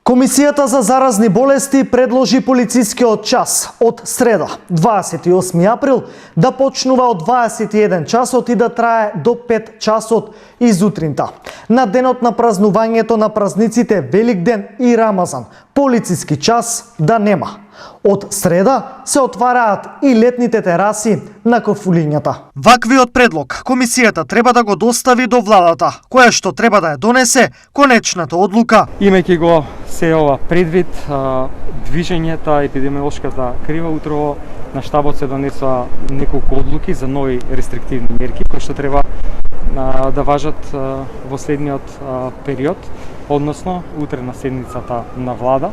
Комисијата за заразни болести предложи полицискиот час од среда, 28 април, да почнува од 21 часот и да трае до 5 часот изутринта. На денот на празнувањето на празниците Великден и Рамазан, полициски час да нема. Од среда се отвараат и летните тераси на кафулињата. Ваквиот предлог комисијата треба да го достави до владата, која што треба да ја донесе конечната одлука. Имајќи го се ова предвид, движењето, епидемиолошката крива, утрово на штабот се донесоа неколку одлуки за нови рестриктивни мерки кои што треба да важат во следниот период, односно утре на седницата на влада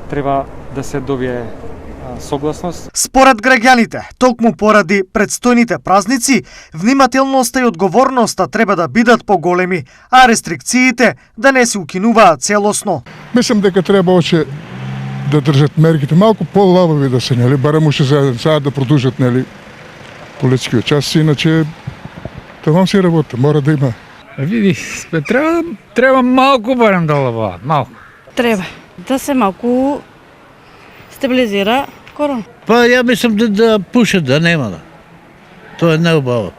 треба да се добие согласност. Според граѓаните, токму поради предстојните празници, внимателноста и одговорноста треба да бидат поголеми, а рестрикциите да не се укинуваат целосно. Мислам дека треба още да држат мерките малку по-лабави да се, нели, барем уште заедно да продолжат, нели, полицискиот час, иначе тамам си работа, мора да има. Види, треба малку барем да лабават, малку. Треба да се малку стабилизира корона. Па ја мислам да пушат, да нема да. Тоа е неубаво.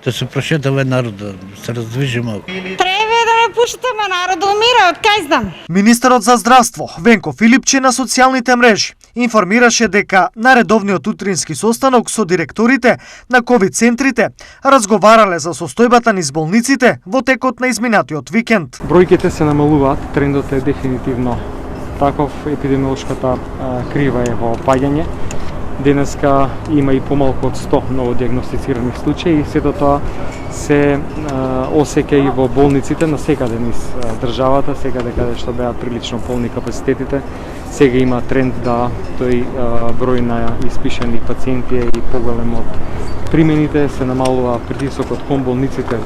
Да се прошетава народ, да се раздвижи малку. Треба да не пуштаме народ да умира, од кај знам. Министерот за здравство Венко Филипче на социјалните мрежи информираше дека на редовниот утрински состанок со директорите на ковид центрите разговарале за состојбата низ болниците во текот на изминатиот викенд. Бројките се намалуваат, трендот е дефинитивно таков, епидемиолошката крива е во опаѓање. Денеска има и помалку од 100 новодиагностицирани случаи и сето тоа се осеќа и во болниците на секаде низ државата, секаде каде што беа прилично полни капацитетите. Сега има тренд да тој број на испишани пациенти е и поголем од примените, се намалува притисокот кон болниците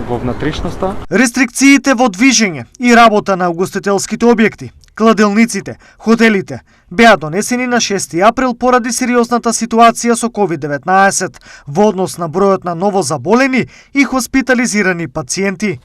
во внатрешноста. Рестрикциите во движење и работа на угостителските објекти, кладелниците, хотелите беа донесени на 6 април поради сериозната ситуација со COVID-19 во однос на бројот на новозаболени и хоспитализирани пациенти.